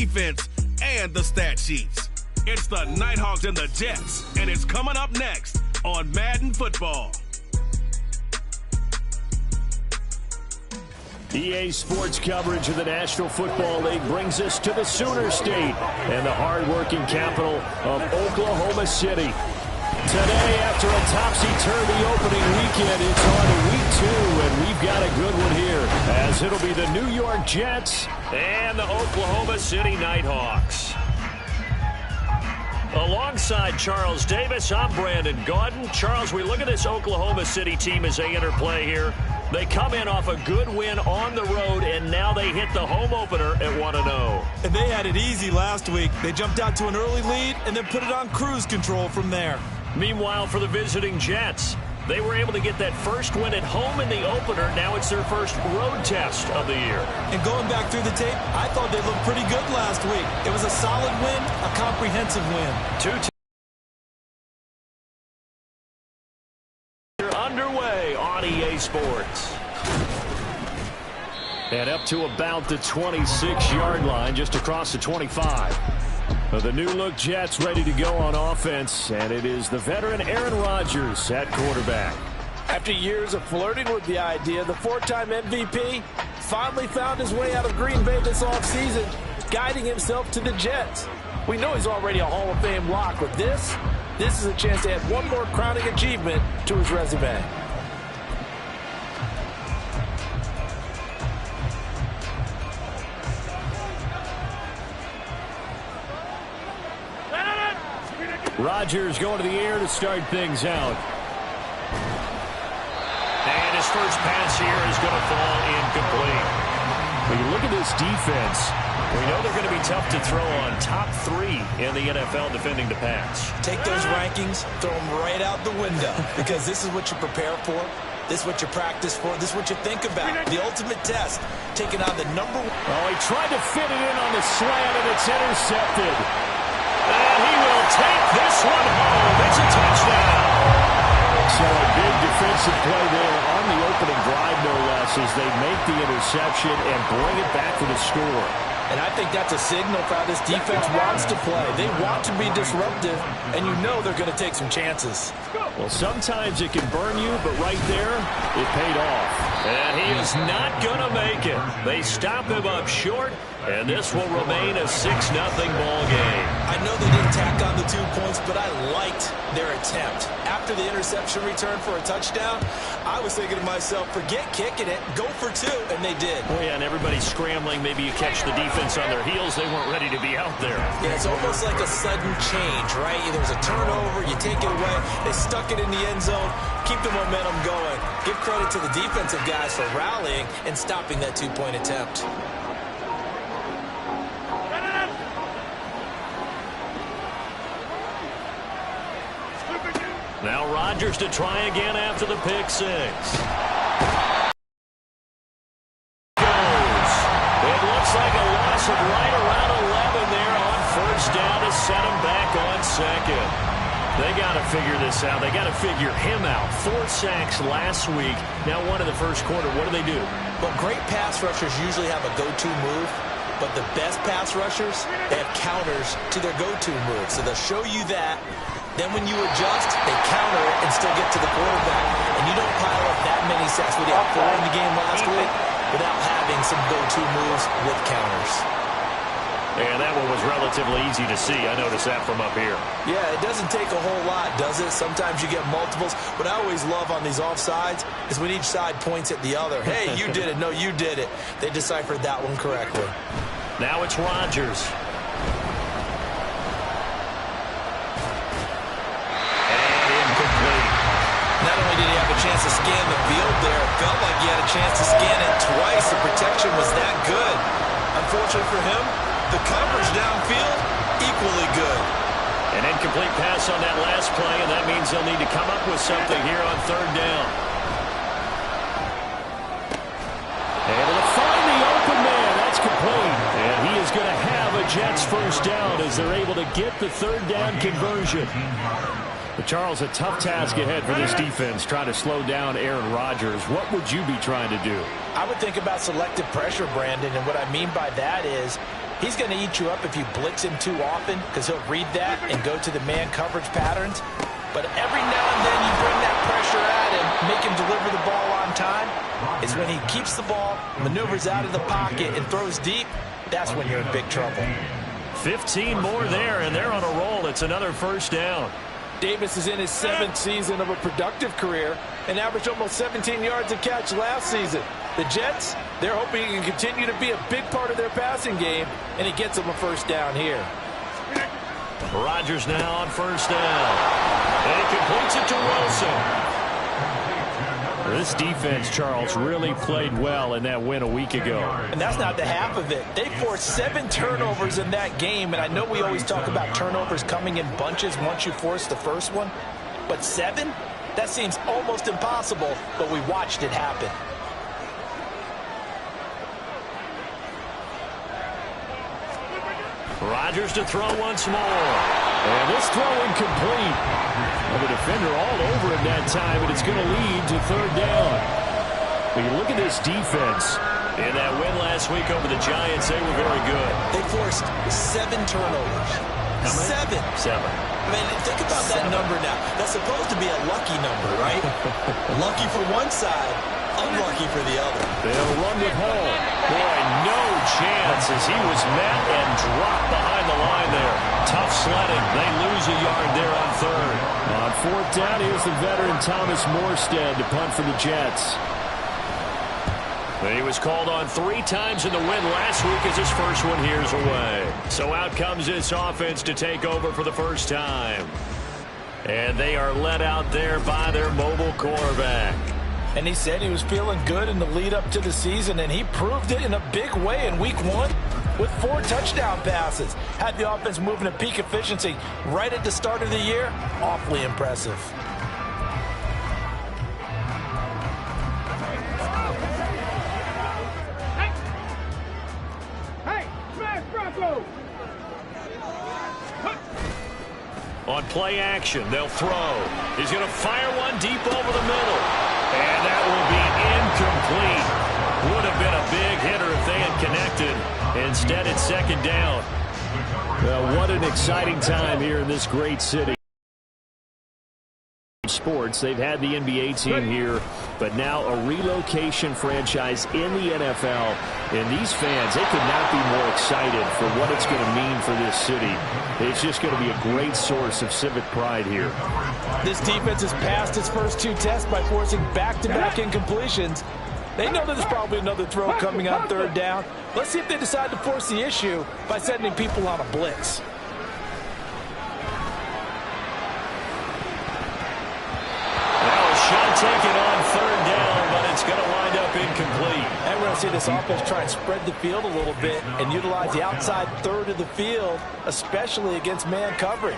defense, and the stat sheets. It's the Nighthawks and the Jets, and it's coming up next on Madden Football. EA Sports coverage of the National Football League brings us to the Sooner State and the hard-working capital of Oklahoma City. Today, after a topsy-turvy opening weekend, it's on to week 2, and we've got a good one here, as it'll be the New York Jets and the Oklahoma City Nighthawks. Alongside Charles Davis, I'm Brandon Gaudin. Charles, we look at this Oklahoma City team as they enter play here. They come in off a good win on the road, and now they hit the home opener at 1-0. And they had it easy last week. They jumped out to an early lead and then put it on cruise control from there. Meanwhile, for the visiting Jets, they were able to get that first win at home in the opener. Now it's their first road test of the year. And going back through the tape, I thought they looked pretty good last week. It was a solid win, a comprehensive win. Underway on EA Sports. And up to about the 26-yard line, just across the 25. The new-look Jets ready to go on offense, and it is the veteran Aaron Rodgers at quarterback. After years of flirting with the idea, the 4-time MVP finally found his way out of Green Bay this offseason, guiding himself to the Jets. We know he's already a Hall of Fame lock, but this is a chance to add one more crowning achievement to his resume. Rodgers going to the air to start things out. And his first pass here is going to fall incomplete. When you look at this defense, we know they're going to be tough to throw on. Top 3 in the NFL defending the pass. Take those rankings, throw them right out the window, because this is what you prepare for. This is what you practice for. This is what you think about. The ultimate test, taking on the number 1. Oh, he tried to fit it in on the slant, and it's intercepted. And he will take this one home. It's a touchdown. So a big defensive play there on the opening drive, no less, as they make the interception and bring it back for the score. And I think that's a signal for how this defense wants to play. They want to be disruptive, and you know they're going to take some chances. Well, sometimes it can burn you, but right there, it paid off. And he is not going to make it. They stop him up short, and this will remain a 6-0 ball game. I know they didn't tack on the 2 points, but I liked their attempt. After the interception return for a touchdown, I was thinking to myself, forget kicking it, go for 2, and they did. Oh, yeah, and everybody's scrambling. Maybe you catch the defense on their heels. They weren't ready to be out there. Yeah, it's almost like a sudden change, right? There was a turnover, you take it away, they stuck it in the end zone, keep the momentum going. Give credit to the defensive guys for rallying and stopping that 2-point attempt. Now Rodgers to try again after the pick 6. It looks like a loss of right around 11 there on first down to set him back on second. They got to figure this out. They got to figure him out. 4 sacks last week. Now 1 in the first quarter. What do? Well, great pass rushers usually have a go-to move, but the best pass rushers, they have counters to their go-to move. So they'll show you that. Then when you adjust, they counter it and still get to the quarterback. And you don't pile up that many sacks. We had 4 in the game last week without having some go-to moves with counters. And that one was relatively easy to see. I noticed that from up here. Yeah, it doesn't take a whole lot, does it? Sometimes you get multiples. What I always love on these offsides is when each side points at the other. Hey, you did it. No, you did it. They deciphered that one correctly. Now it's Rodgers. Not only did he have a chance to scan the field there, it felt like he had a chance to scan it twice. The protection was that good. Unfortunately for him, the coverage downfield, equally good. An incomplete pass on that last play, and that means they'll need to come up with something here on third down. Able to find the open man. That's complete. And he is going to have a Jets first down as they're able to get the third down conversion. But Charles, a tough task ahead for this defense, trying to slow down Aaron Rodgers. What would you be trying to do? I would think about selective pressure, Brandon, and what I mean by that is He's going to eat you up if you blitz him too often because he'll read that and go to the man coverage patterns. But every now and then you bring that pressure at him, make him deliver the ball on time. It's when he keeps the ball, maneuvers out of the pocket, and throws deep. That's when you're in big trouble. 15 more there, and they're on a roll. It's another first down. Davis is in his 7th season of a productive career and averaged almost 17 yards a catch last season. The Jets, they're hoping he can continue to be a big part of their passing game, and he gets them a first down here. Rodgers now on first down. And he completes it to Wilson. This defense, Charles, really played well in that win a week ago. And that's not the half of it. They forced 7 turnovers in that game, and I know we always talk about turnovers coming in bunches once you force the first one. But 7? That seems almost impossible, but we watched it happen. Rodgers to throw once more. And this throw incomplete. Well, the defender all over him that time, and it's going to lead to third down. When you look at this defense, in that win last week over the Giants, they were very good. They forced 7 turnovers. How many? 7. I mean, think about that number now. That's supposed to be a lucky number, right? Lucky for one side, unlucky for the other. They'll run with Hall. Boy, no chance as he was met and dropped behind the line there. Tough sledding. They lose a yard there on third. On fourth down, here's the veteran Thomas Morstead to punt for the Jets. He was called on 3 times in the win last week as his first one here's away. So out comes this offense to take over for the first time. And they are led out there by their mobile quarterback. And he said he was feeling good in the lead up to the season, and he proved it in a big way in week 1 with 4 touchdown passes. Had the offense moving at peak efficiency right at the start of the year. Awfully impressive. On play action, they'll throw. He's going to fire one deep over the middle. And that will be incomplete. Would have been a big hitter if they had connected. Instead, it's second down. Well, what an exciting time here in this great city. Sports, they've had the NBA team here, but now a relocation franchise in the NFL. And these fans, they could not be more excited for what it's going to mean for this city. It's just going to be a great source of civic pride here. This defense has passed its first 2 tests by forcing back-to-back incompletions. They know that there's probably another throw coming on third down. Let's see if they decide to force the issue by sending people on a blitz. Shot taken on third down, but it's going to wind up incomplete. And we're going to see this offense try and spread the field a little bit and utilize the outside third of the field, especially against man coverage.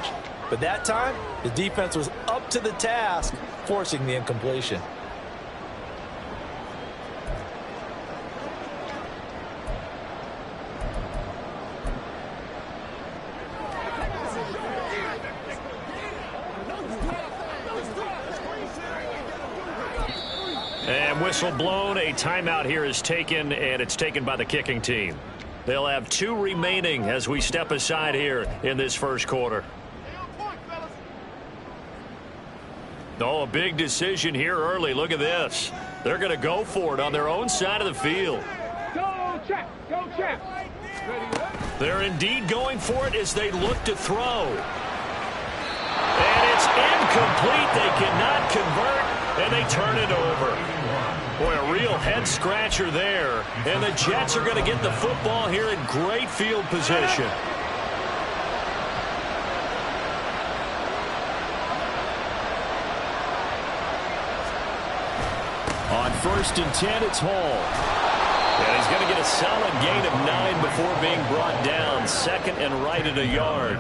But that time, the defense was up to the task, forcing the incompletion. And whistle blown. A timeout here is taken, and it's taken by the kicking team. They'll have 2 remaining as we step aside here in this first quarter. Oh, a big decision here early. Look at this. They're going to go for it on their own side of the field. Go, check. Go, check. They're indeed going for it as they look to throw. And it's incomplete. They cannot convert, and they turn it over. Boy, a real head-scratcher there. And the Jets are going to get the football here in great field position. On 1st and 10, it's Hall. And he's going to get a solid gain of 9 before being brought down. Second and right at a yard.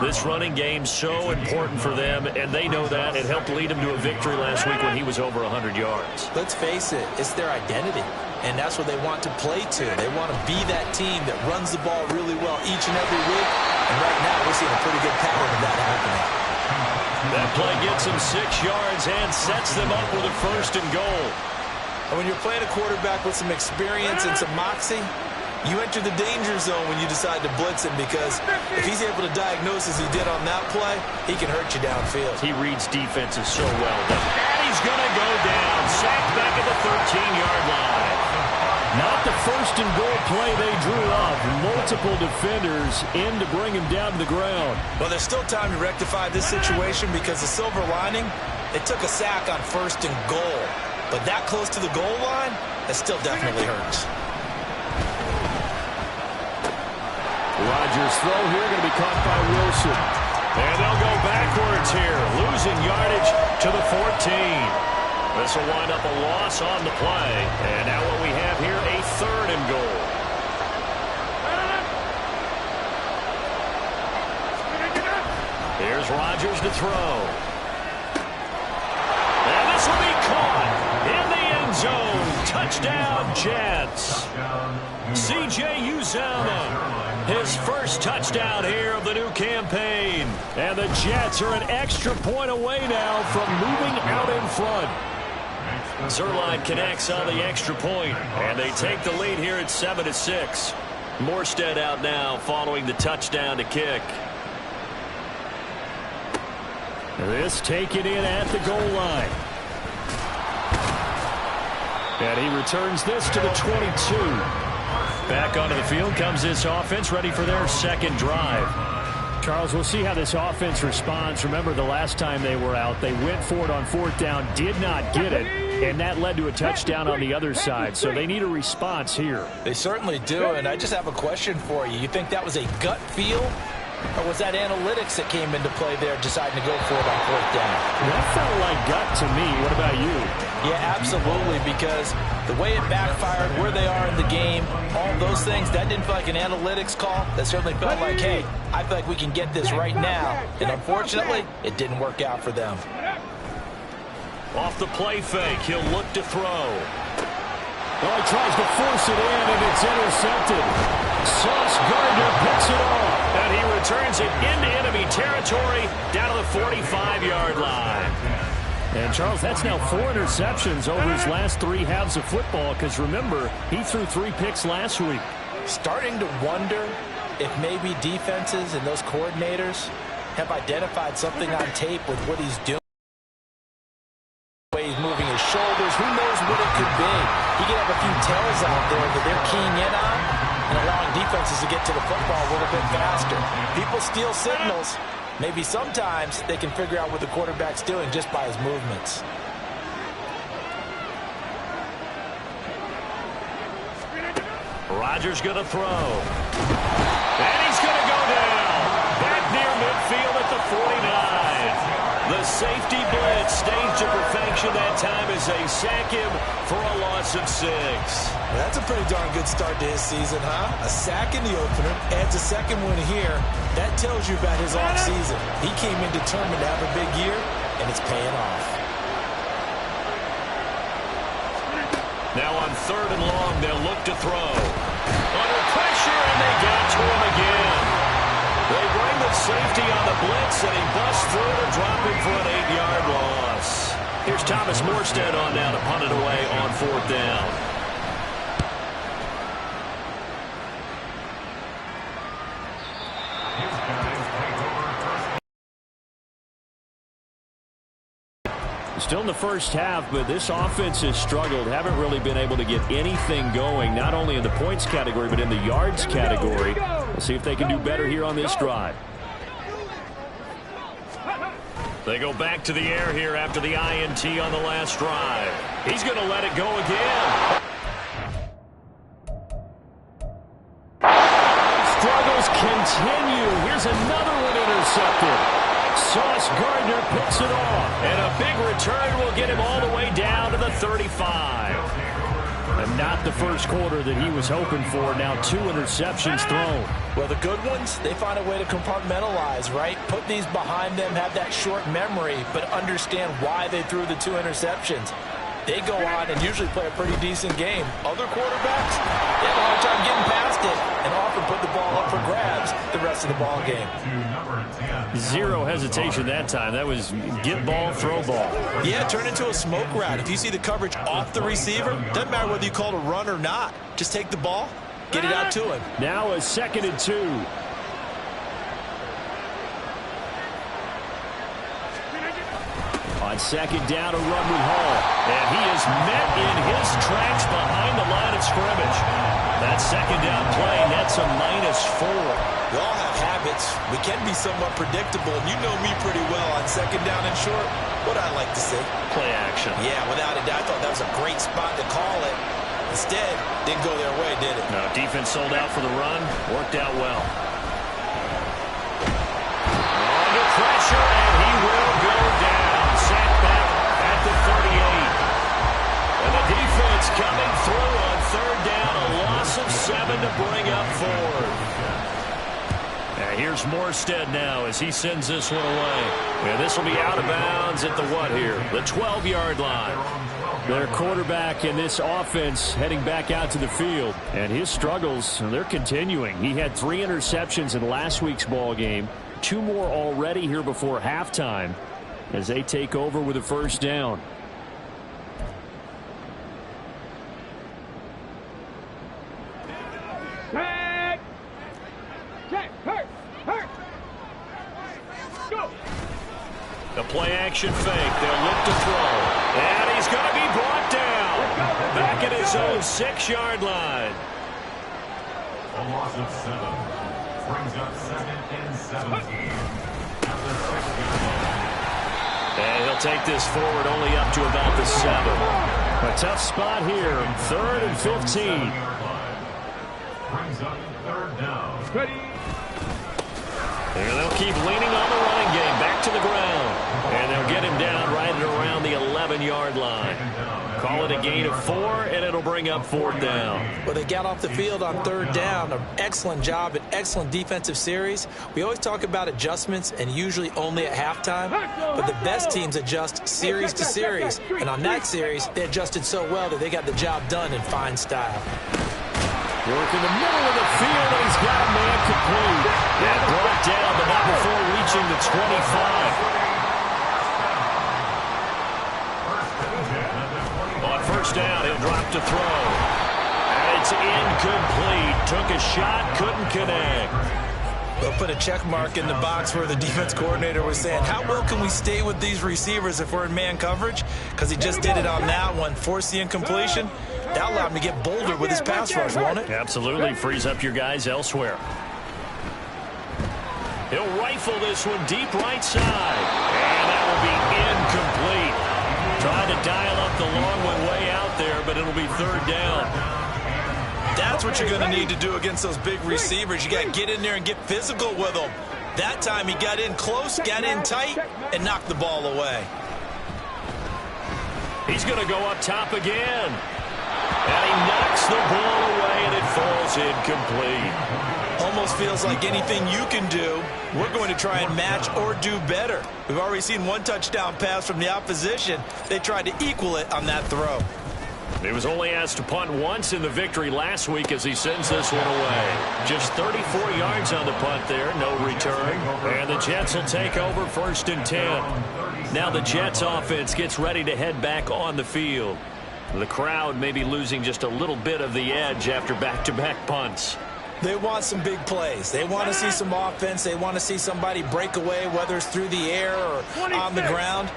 This running game's so important for them, and they know that. It helped lead him to a victory last week when he was over 100 yards. Let's face it, it's their identity, and that's what they want to play to. They want to be that team that runs the ball really well each and every week, and right now we're seeing a pretty good pattern of that happening. That play gets them 6 yards and sets them up with a 1st and goal. And when you're playing a quarterback with some experience and some moxie, You enter the danger zone when you decide to blitz him, because if he's able to diagnose as he did on that play, he can hurt you downfield. He reads defenses so well. And he's going to go down. Sacked back at the 13-yard line. Not the first and goal play they drew up. Multiple defenders in to bring him down to the ground. Well, there's still time to rectify this situation, because the silver lining, they took a sack on first and goal. But that close to the goal line, that still definitely hurts. Rodgers' throw here going to be caught by Wilson. And they'll go backwards here, losing yardage to the 14. This will wind up a loss on the play. And now what we have here, a 3rd and goal. Here's Rodgers to throw. And this will be caught in the end zone. Touchdown, Jets. C.J. Uzomah, his first touchdown here of the new campaign. And the Jets are an extra point away now from moving out in front. Zuerlein connects on the extra point, and they take the lead here at 7-6. Morstead out now following the touchdown to kick. This taken in at the goal line. And he returns this to the 22. Back onto the field comes this offense, ready for their second drive. Charles, we'll see how this offense responds. Remember, the last time they were out, they went for it on 4th down, did not get it, and that led to a touchdown on the other side. So they need a response here. They certainly do, and I just have a question for you. You think that was a gut feel, or was that analytics that came into play there, deciding to go for it on 4th down? That felt like gut to me. What about you? Yeah, absolutely, because the way it backfired, where they are in the game, all those things, that didn't feel like an analytics call. That certainly felt like, hey, I feel like we can get this right now. And unfortunately, it didn't work out for them. Off the play fake, he'll look to throw. Well, he tries to force it in, and it's intercepted. Sauce Gardner picks it off. And he returns it into enemy territory down to the 45-yard line. And, Charles, that's now 4 interceptions over his last 3 halves of football, because, remember, he threw 3 picks last week. Starting to wonder if maybe defenses and those coordinators have identified something on tape with what he's doing. The way he's moving his shoulders, who knows what it could be. He could have a few tells out there that they're keying in on and allowing defenses to get to the football a little bit faster. People steal signals. Maybe sometimes they can figure out what the quarterback's doing just by his movements. Rodgers going to throw. And he's going to go down. Back near midfield at the 49. The safety blitz staged to perfection that time as they sack him for a loss of 6. Well, that's a pretty darn good start to his season, huh? A sack in the opener, adds a second one here. That tells you about his offseason. He came in determined to have a big year, and it's paying off. Now on 3rd and long, they'll look to throw. Under pressure, and they get to him again. They bring the safety on the blitz, and he busts through to drop him for an 8-yard loss. Here's Thomas Morstead on now to punt it away on 4th down. Still in the first half, but this offense has struggled. Haven't really been able to get anything going, not only in the points category, but in the yards category. We'll see if they can do better here on this drive. They go back to the air here after the INT on the last drive. He's going to let it go again. Struggles continue. Here's another one intercepted. Sauce Gardner picks it off. And a big return will get him all the way down to the 35. And not the first quarter that he was hoping for. Now 2 interceptions thrown. Well, the good ones, they find a way to compartmentalize, right? Put these behind them, have that short memory, but understand why they threw the 2 interceptions. They go on and usually play a pretty decent game. Other quarterbacks, they have a hard time getting past it and often put the ball up for grabs the rest of the ball game. 0 hesitation that time. That was get ball, throw ball. Yeah, turn into a smoke route. If you see the coverage off the receiver, doesn't matter whether you call it a run or not. Just take the ball get it out to him. Now a 2nd and 2. On 2nd down, a run with Hall. And he is met in his tracks behind the line of scrimmage. That 2nd down play nets a -4. We all have habits. We can be somewhat predictable, and you know me pretty well on 2nd down and short. What I like to see. Play action. Yeah, without a doubt, I thought that was a great spot to call it. Instead, didn't go their way, did it? No, defense sold out for the run. Worked out well. Under pressure, and he will go down. Sacked back at the 38. And the defense coming through on 3rd down. A loss of 7 to bring up 4th. And here's Morstead now as he sends this one away. And this will be out of bounds at the what here? The 12-yard line. Their quarterback in this offense heading back out to the field. And his struggles, they're continuing. He had 3 interceptions in last week's ball game. 2 more already here before halftime as they take over with a 1st down. The play-action fake. They'll look to throw. And he's going to be brought down. Back at his own 6-yard line. A loss of 7. Brings up 2nd and 17. And he'll take this forward only up to about the 7. A tough spot here. 3rd and 15. Brings up 3rd down. And they'll keep leaning on the running game. Back to the ground. And they'll get him down right at around the 11-yard line. Call it a gain of 4, and it'll bring up 4th down. Well, they got off the field on 3rd down. An excellent job, an excellent defensive series. We always talk about adjustments, and usually only at halftime. But the best teams adjust series to series. And on that series, they adjusted so well that they got the job done in fine style. Work in the middle of the field, and he's got a man complete. And brought down, but not before reaching the 25. On 1st down, he'll drop to throw. And it's incomplete. Took a shot, couldn't connect. They'll put a check mark in the box where the defense coordinator was saying, how well can we stay with these receivers if we're in man coverage? Because he just did it on that one, forced the incompletion. That allowed him to get bolder with his pass rush, won't it? Absolutely. Frees up your guys elsewhere. He'll rifle this one deep right side. And that will be incomplete. Trying to dial up the long one way out there, but it'll be 3rd down. That's what you're going to need to do against those big receivers. You got to get in there and get physical with them. That time he got in close, got in tight, and knocked the ball away. He's going to go up top again. And he knocks the ball away, and it falls incomplete. Almost feels like anything you can do, we're going to try and match or do better. We've already seen 1 touchdown pass from the opposition. They tried to equal it on that throw. He was only asked to punt once in the victory last week as he sends this one away. Just 34 yards on the punt there, no return. And the Jets will take over 1st and 10. Now the Jets offense gets ready to head back on the field. The crowd may be losing just a little bit of the edge after back-to-back punts. They want some big plays. They want to see some offense. They want to see somebody break away, whether it's through the air or on the ground.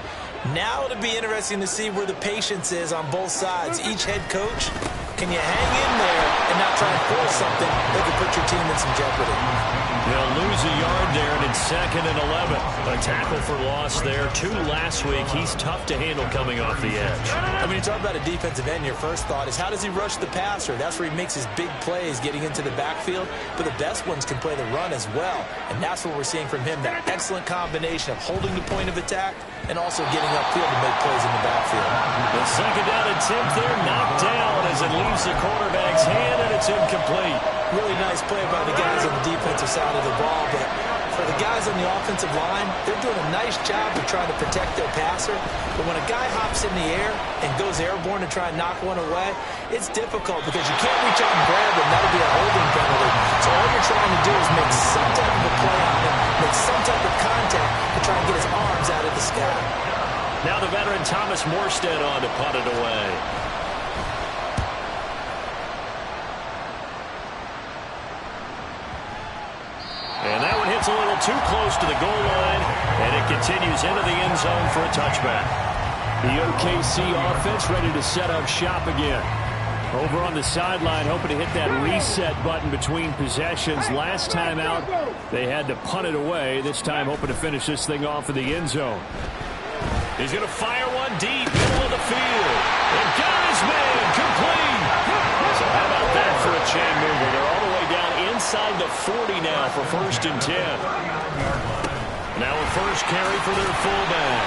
Now it'll be interesting to see where the patience is on both sides. Each head coach, can you hang in there and not try and force something that could put your team in some jeopardy? They'll lose a yard there, and it's 2nd and 11. A tackle for loss there. 2 last week. He's tough to handle coming off the edge. I mean, you talk about a defensive end, your first thought is how does he rush the passer? That's where he makes his big plays getting into the backfield. But the best ones can play the run as well. And that's what we're seeing from him, that excellent combination of holding the point of attack and also getting upfield to make plays in the backfield. The 2nd down attempt there knocked down as it leaves the quarterback's hand, and it's incomplete. Really nice play by the guys on the defensive side of the ball, but for the guys on the offensive line, they're doing a nice job of trying to protect their passer. But when a guy hops in the air and goes airborne to try and knock one away, it's difficult because you can't reach out and grab him. That'll be a holding penalty. So all you're trying to do is make some type of a play on him, make some type of contact to try and get his arms out of the sky. Now the veteran Thomas Morstead on to punt it away. little too close to the goal line, and it continues into the end zone for a touchback. The OKC offense ready to set up shop again. Over on the sideline, hoping to hit that reset button between possessions. Last time out, they had to punt it away. This time, hoping to finish this thing off in the end zone. He's going to fire one deep, middle of the field. And got his man, complete. So how about that for a chain mover? They're all the way down inside the 40 now for 1st and 10. Now a first carry for their fullback.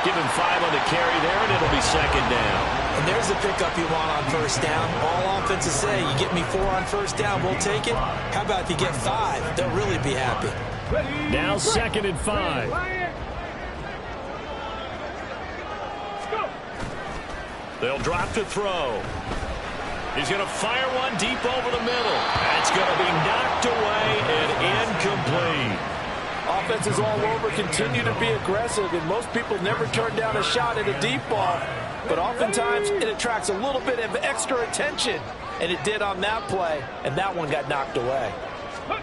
Give him 5 on the carry there, and it'll be 2nd down. And there's the pickup you want on 1st down. All offenses say, you get me 4 on 1st down, we'll take it. How about if you get 5? They'll really be happy. Now 2nd and 5. They'll drop to throw. He's going to fire one deep over the middle. That's going to be knocked away and incomplete. Offenses all over continue to be aggressive, and most people never turn down a shot at a deep ball. But oftentimes, it attracts a little bit of extra attention, and it did on that play, and that one got knocked away.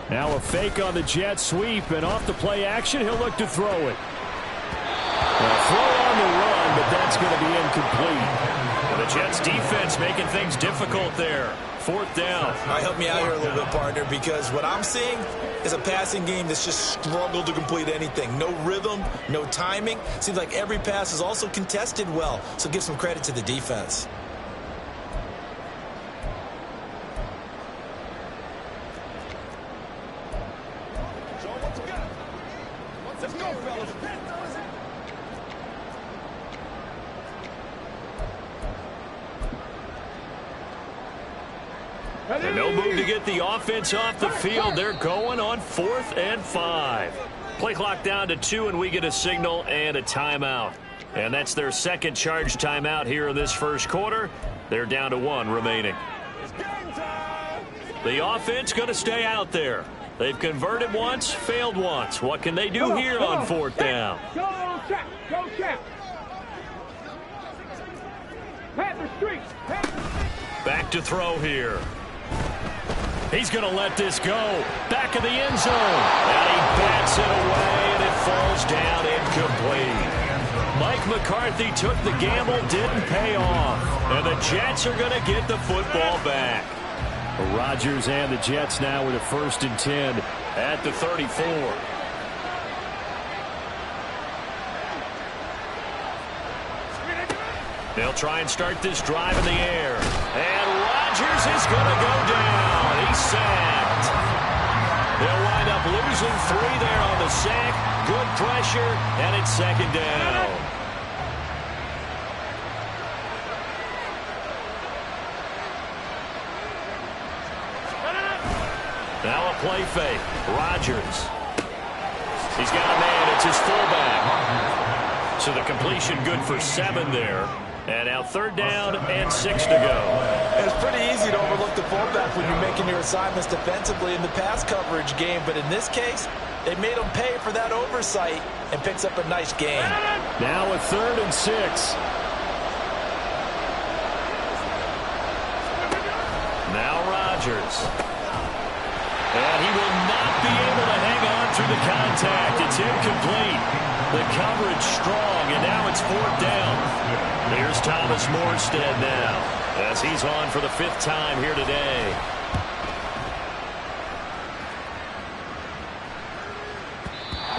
Now a fake on the jet sweep, and off the play action, he'll look to throw it. A throw on the run, but that's going to be incomplete. The Jets defense making things difficult there. 4th down. All right, help me out here a little bit, partner, because what I'm seeing is a passing game that's just struggled to complete anything. No rhythm, no timing. Seems like every pass is also contested well, so give some credit to the defense. Let's go, fellas. And no move to get the offense off the field. They're going on 4th and 5. Play clock down to 2, and we get a signal and a timeout. And that's their 2nd charge timeout here in this 1st quarter. They're down to 1 remaining. The offense going to stay out there. They've converted once, failed once. What can they do here on 4th down? Go, Chap. Go, Chap. Pat the street. Back to throw here. He's going to let this go. Back of the end zone. And he bats it away, and it falls down incomplete. Mike McCarthy took the gamble, didn't pay off. And the Jets are going to get the football back. Rodgers and the Jets now with a 1st and 10 at the 34. They'll try and start this drive in the air. And Rodgers is going to go down. He's sacked. They'll wind up losing 3 there on the sack. Good pressure, and it's 2nd down. Now a play fake. Rodgers. He's got a man. It's his fullback. So the completion good for 7 there. And now 3rd down and 6 to go. It's pretty easy to overlook the fullback when you're making your assignments defensively in the pass coverage game. But in this case, they made him pay for that oversight and picks up a nice gain. Now a 3rd and 6. Now Rodgers. And he will not be able to hang on through the contact. It's incomplete. The coverage strong, and now it's 4th down. Here's Thomas Morstead now, as he's on for the 5th time here today.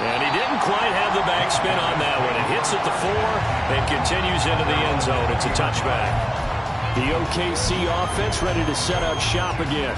And he didn't quite have the backspin on that one. It hits at the 4 and continues into the end zone. It's a touchback. The OKC offense ready to set up shop again.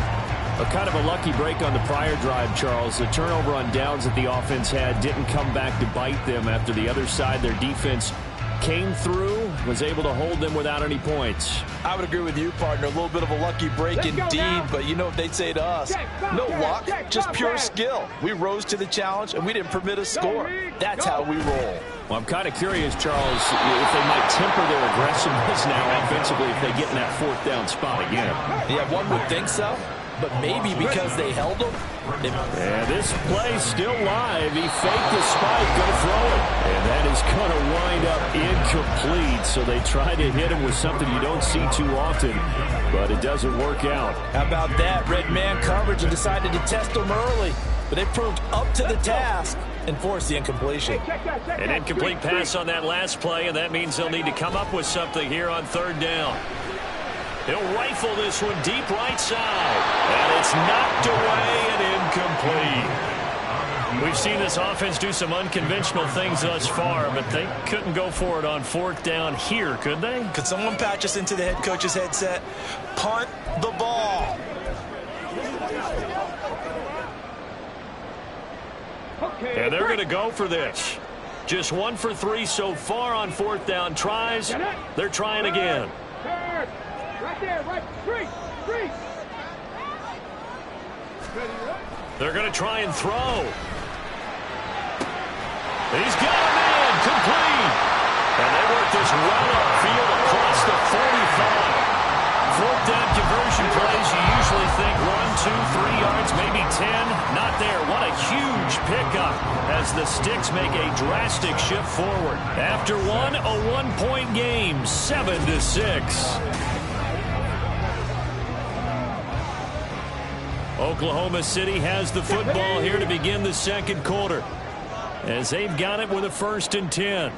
A kind of a lucky break on the prior drive, Charles. The turnover on downs that the offense had didn't come back to bite them after the other side. Their defense came through, was able to hold them without any points. I would agree with you, partner. A little bit of a lucky break indeed, but you know what they'd say to us? No luck, just pure skill. We rose to the challenge, and we didn't permit a score. That's how we roll. Well, I'm kind of curious, Charles, if they might temper their aggressiveness now offensively if they get in that 4th down spot again. Yeah, one would think so. But maybe because they held him. And this play still live. He faked the spike, going to throw it. And that is going to wind up incomplete. So they try to hit him with something you don't see too often, but it doesn't work out. How about that? Red man coverage and decided to test him early. but they proved up to the task and forced the incompletion. An incomplete pass on that last play, and that means they'll need to come up with something here on third down. He'll rifle this one deep right side, and it's knocked away and incomplete. We've seen this offense do some unconventional things thus far, but they couldn't go for it on fourth down here, could they? Could someone patch us into the head coach's headset? Punt the ball. And they're going to go for this. Just 1 for 3 so far on fourth down tries. They're trying again. Right there, right. Three. They're going to try and throw. He's got a man, complete. And they work this well upfield across the 45. Fourth down conversion plays, you usually think 1, 2, 3 yards, maybe 10. Not there. What a huge pickup as the Sticks make a drastic shift forward. After one, a 1-point game, 7-6. Oklahoma City has the football here to begin the second quarter, as they've got it with a 1st and 10.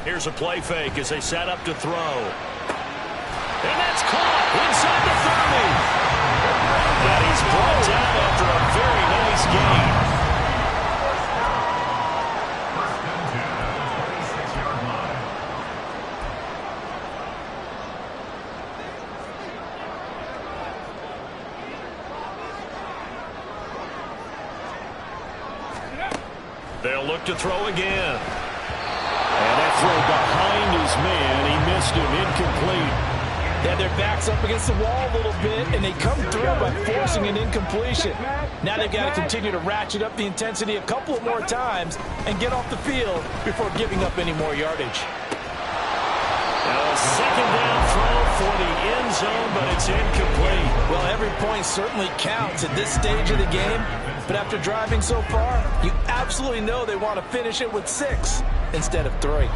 Here's a play fake as they set up to throw. And that's caught inside the 30. And he's brought down after a very nice gain. They'll look to throw again. And that throw behind his man. He missed him. Incomplete. They had their backs up against the wall a little bit, and they come through by forcing an incompletion. Now they've got to continue to ratchet up the intensity a couple more times and get off the field before giving up any more yardage. A second down throw for the end zone, but it's incomplete. Well, every point certainly counts at this stage of the game, but after driving so far, you absolutely know they want to finish it with 6 instead of 3.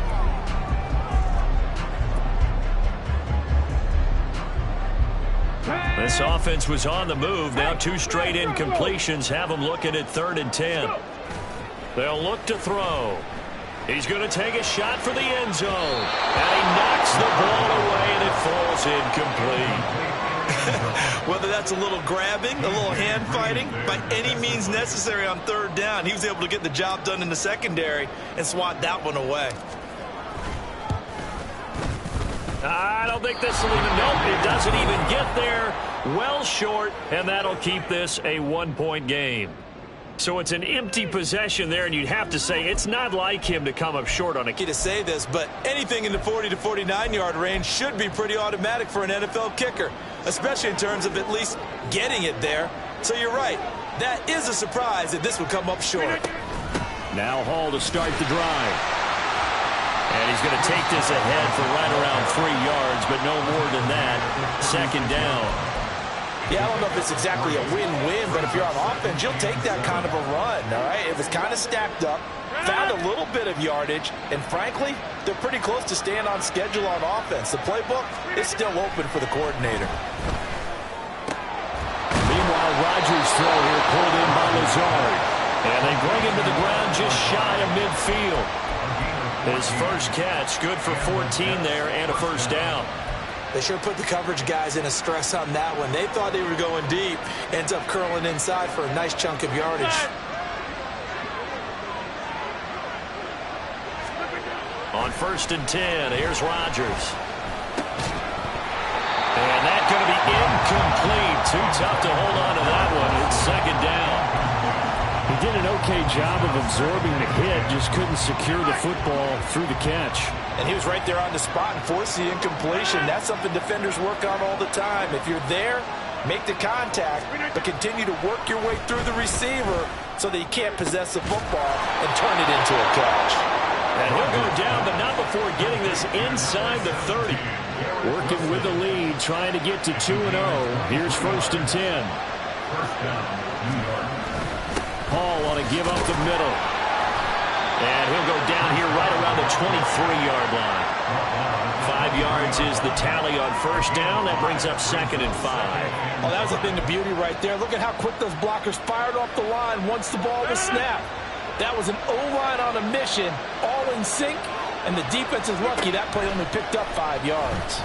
This offense was on the move. Now 2 straight incompletions have them looking at 3rd and 10. They'll look to throw. He's going to take a shot for the end zone. And he knocks the ball away, and it falls incomplete. Whether that's a little grabbing, a little hand fighting, by any means necessary on 3rd down, he was able to get the job done in the secondary and swat that one away. I don't think this will even, nope, it doesn't even get there. Well short, and that'll keep this a 1-point game. So it's an empty possession there, and you'd have to say it's not like him to come up short on a To say this, but anything in the 40 to 49-yard range should be pretty automatic for an NFL kicker, especially in terms of at least getting it there. So you're right. That is a surprise that this would come up short. Now Hall to start the drive. And he's going to take this ahead for right around 3 yards, but no more than that. Second down. Yeah, I don't know if it's exactly a win-win, but if you're on offense, you'll take that kind of a run, all right? It was kind of stacked up, found a little bit of yardage, and frankly, they're pretty close to staying on schedule on offense. The playbook is still open for the coordinator. Meanwhile, Rodgers' throw here pulled in by Lazard. And they bring him to the ground just shy of midfield. His first catch, good for 14 there and a first down. They sure put the coverage guys in a stress on that one. They thought they were going deep. Ends up curling inside for a nice chunk of yardage. On 1st and 10, here's Rodgers. And that's going to be incomplete. Too tough to hold on to that one. It's second down. He did an okay job of absorbing the hit, just couldn't secure the football through the catch. And he was right there on the spot and forced the incompletion. That's something defenders work on all the time. If you're there, make the contact, but continue to work your way through the receiver so that you can't possess the football and turn it into a catch. And he'll go down, but not before getting this inside the 30. Working with the lead, trying to get to 2-0. Here's 1st and 10. First down, New York. Hall want to give up the middle. And he'll go down here right around the 23-yard line. 5 yards is the tally on first down. That brings up 2nd and 5. Oh, that was a thing of beauty right there. Look at how quick those blockers fired off the line once the ball was snapped. That was an O-line on a mission, all in sync, and the defense is lucky that play only picked up 5 yards.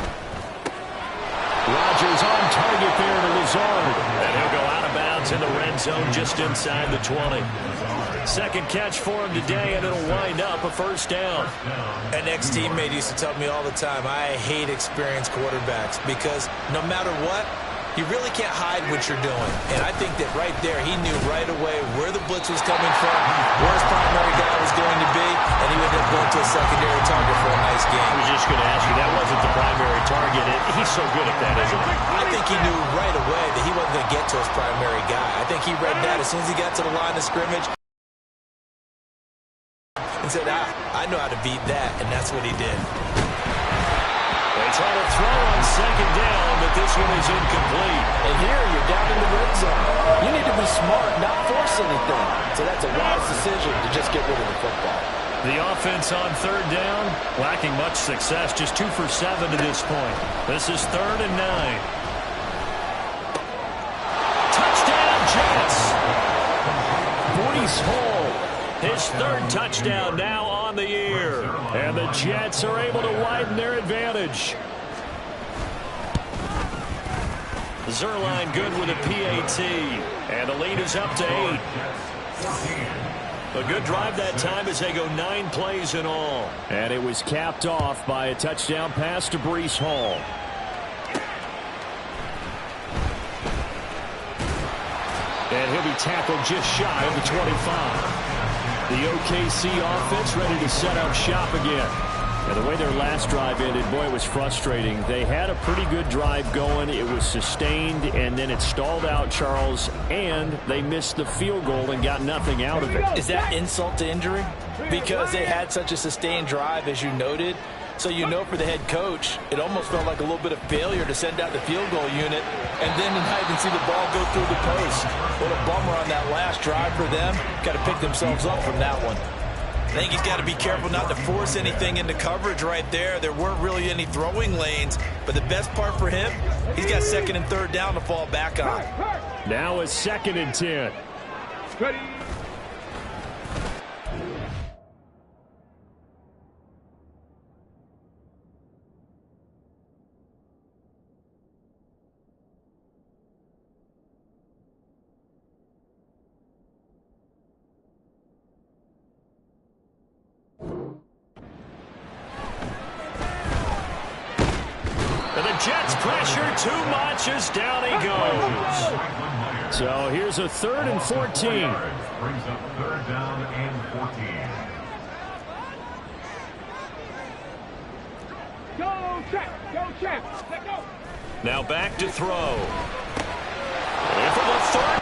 Rodgers on target there to Lazard. And he'll go out of bounds in the red zone just inside the 20. Second catch for him today, and it'll wind up a first down. An ex-teammate used to tell me all the time, I hate experienced quarterbacks because no matter what, you really can't hide what you're doing. And I think that right there, he knew right away where the blitz was coming from, where his primary guy was going to be, and he ended up going to a secondary target for a nice game. I was just going to ask you, that wasn't the primary target. He's so good at that, isn't he? I think he knew right away that he wasn't going to get to his primary guy. I think he read that as soon as he got to the line of scrimmage and said, I know how to beat that, and that's what he did. They try to throw on second down, but this one is incomplete. And here you're down in the red zone. You need to be smart, not force anything. So that's a wise decision to just get rid of the football. The offense on third down, lacking much success, just 2 for 7 to this point. This is 3rd and 9. Touchdown, Jets! Breece Hall, his 3rd touchdown now on the year. And the Jets are able to widen their advantage. Zuerlein good with a PAT. And the lead is up to 8. A good drive that time as they go 9 plays in all. And it was capped off by a touchdown pass to Breece Hall. And he'll be tackled just shy of the 25. The OKC offense ready to set up shop again. And the way their last drive ended, boy, it was frustrating. They had a pretty good drive going. It was sustained, and then it stalled out, Charles, and they missed the field goal and got nothing out of it. Is that insult to injury? Because they had such a sustained drive, as you noted. So you know for the head coach, it almost felt like a little bit of failure to send out the field goal unit and then not even see the ball go through the post. What a bummer on that last drive for them. Got to pick themselves up from that one. I think he's got to be careful not to force anything into coverage right there. There weren't really any throwing lanes, but the best part for him, he's got 2nd and 3rd down to fall back on. Now it's 2nd and 10. Ready. Jets pressure too much as down he goes. So here's a 3rd and 14. Brings up 3rd down and 14. Go, Champ, let go. Now back to throw. And for the 3rd